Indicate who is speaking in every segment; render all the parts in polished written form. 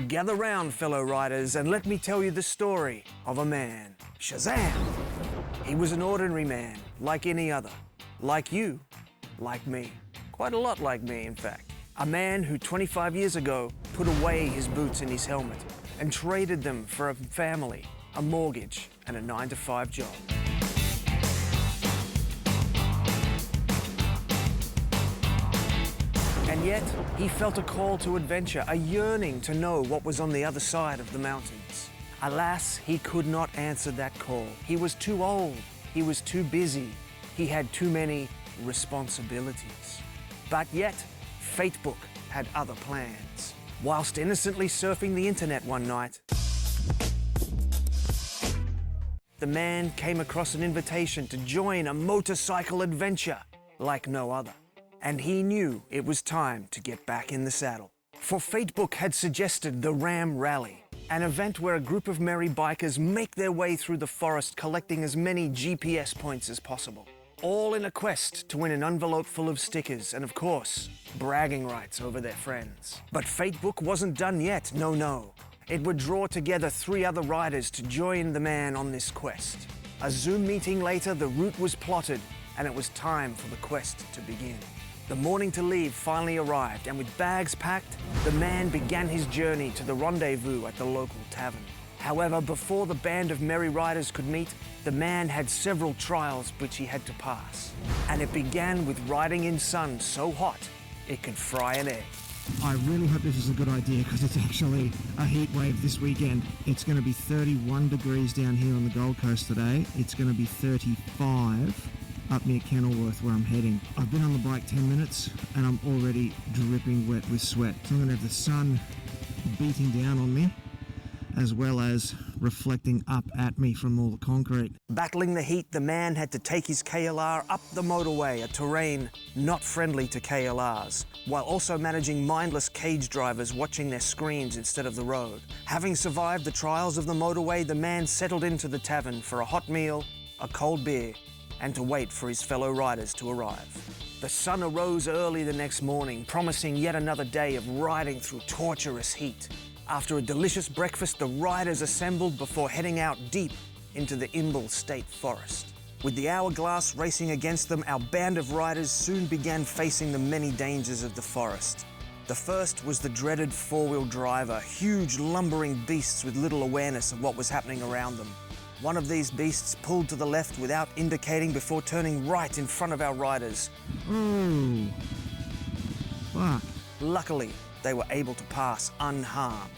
Speaker 1: Gather round, fellow riders, and let me tell you the story of a man. Shazam! He was an ordinary man, like any other. Like you, like me. Quite a lot like me, in fact. A man who 25 years ago put away his boots and his helmet and traded them for a family, a mortgage, and a 9-to-5 job. And yet, he felt a call to adventure, a yearning to know what was on the other side of the mountains. Alas, he could not answer that call. He was too old. He was too busy. He had too many responsibilities. But yet, Fatebook had other plans. Whilst innocently surfing the internet one night, the man came across an invitation to join a motorcycle adventure like no other. And he knew it was time to get back in the saddle. For Fatebook had suggested the Ram Rally, an event where a group of merry bikers make their way through the forest collecting as many GPS points as possible, all in a quest to win an envelope full of stickers and, of course, bragging rights over their friends. But Fatebook wasn't done yet, no. It would draw together 3 other riders to join the man on this quest. A Zoom meeting later, the route was plotted, and it was time for the quest to begin. The morning to leave finally arrived, and with bags packed, the man began his journey to the rendezvous at the local tavern. However, before the band of merry riders could meet, the man had several trials which he had to pass. And it began with riding in sun so hot, it could fry an egg.
Speaker 2: I really hope this is a good idea because it's actually a heat wave this weekend. It's going to be 31 degrees down here on the Gold Coast today. It's going to be 35 up near Kenilworth where I'm heading. I've been on the bike 10 minutes and I'm already dripping wet with sweat. So I'm going to have the sun beating down on me as well as reflecting up at me from all the concrete.
Speaker 1: Battling the heat, the man had to take his KLR up the motorway, a terrain not friendly to KLRs, while also managing mindless cage drivers watching their screens instead of the road. Having survived the trials of the motorway, the man settled into the tavern for a hot meal, a cold beer, and to wait for his fellow riders to arrive. The sun arose early the next morning, promising yet another day of riding through torturous heat. After a delicious breakfast, the riders assembled before heading out deep into the Imbil State Forest. With the hourglass racing against them, our band of riders soon began facing the many dangers of the forest. The first was the dreaded 4-wheel driver, huge lumbering beasts with little awareness of what was happening around them. One of these beasts pulled to the left without indicating before turning right in front of our riders.
Speaker 2: Oh, fuck.
Speaker 1: Luckily, they were able to pass unharmed.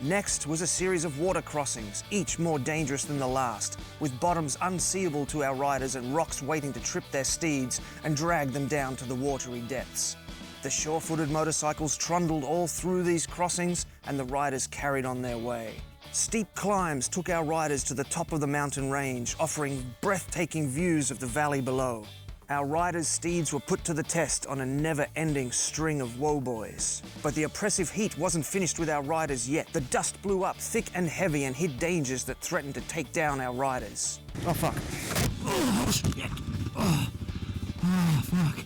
Speaker 1: Next was a series of water crossings, each more dangerous than the last, with bottoms unseeable to our riders and rocks waiting to trip their steeds and drag them down to the watery depths. The sure-footed motorcycles trundled all through these crossings and the riders carried on their way. Steep climbs took our riders to the top of the mountain range, offering breathtaking views of the valley below. Our riders' steeds were put to the test on a never-ending string of whoaboys. But the oppressive heat wasn't finished with our riders yet. The dust blew up thick and heavy and hid dangers that threatened to take down our riders.
Speaker 2: Oh, fuck. Oh, shit. Oh, fuck.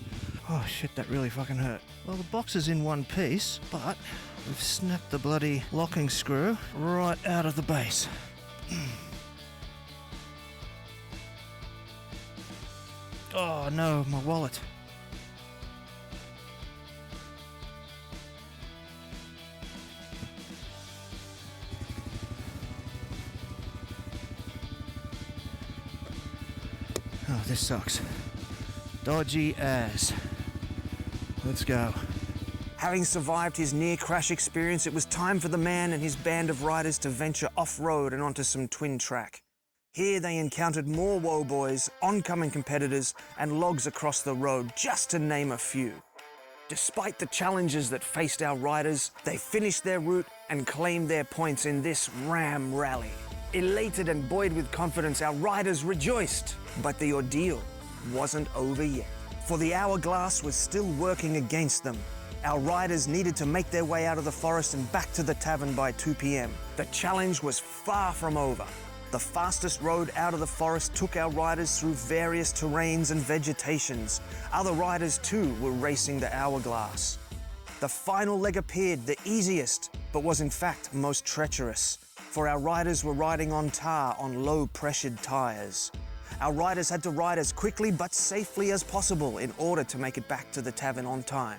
Speaker 1: Oh shit, that really fucking hurt. Well, the box is in one piece, but we've snapped the bloody locking screw right out of the base. Oh no, my wallet. Oh, this sucks. Dodgy as. Let's go. Having survived his near-crash experience, it was time for the man and his band of riders to venture off-road and onto some twin track. Here they encountered more whoaboys, oncoming competitors, and logs across the road, just to name a few. Despite the challenges that faced our riders, they finished their route and claimed their points in this Ram Rally. Elated and buoyed with confidence, our riders rejoiced. But the ordeal wasn't over yet, for the hourglass was still working against them. Our riders needed to make their way out of the forest and back to the tavern by 2 p.m. The challenge was far from over. The fastest road out of the forest took our riders through various terrains and vegetations. Other riders too were racing the hourglass. The final leg appeared, the easiest, but was in fact most treacherous, for our riders were riding on tar on low-pressured tyres. Our riders had to ride as quickly but safely as possible in order to make it back to the tavern on time.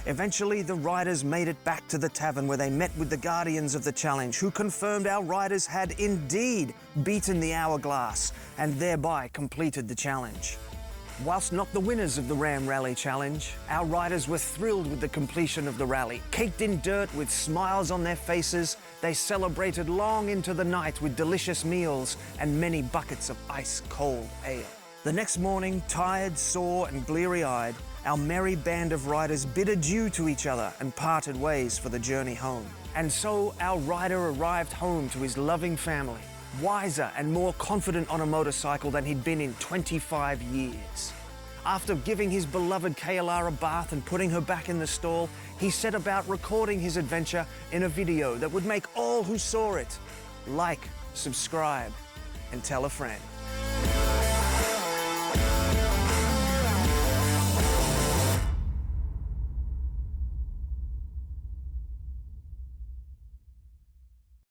Speaker 1: Eventually, the riders made it back to the tavern where they met with the guardians of the challenge, who confirmed our riders had indeed beaten the hourglass and thereby completed the challenge. Whilst not the winners of the Ram Rally Challenge, our riders were thrilled with the completion of the rally. Caked in dirt with smiles on their faces, they celebrated long into the night with delicious meals and many buckets of ice-cold ale. The next morning, tired, sore and bleary-eyed, our merry band of riders bid adieu to each other and parted ways for the journey home. And so our rider arrived home to his loving family, wiser and more confident on a motorcycle than he'd been in 25 years. After giving his beloved KLR a bath and putting her back in the stall, he set about recording his adventure in a video that would make all who saw it like, subscribe, and tell a friend.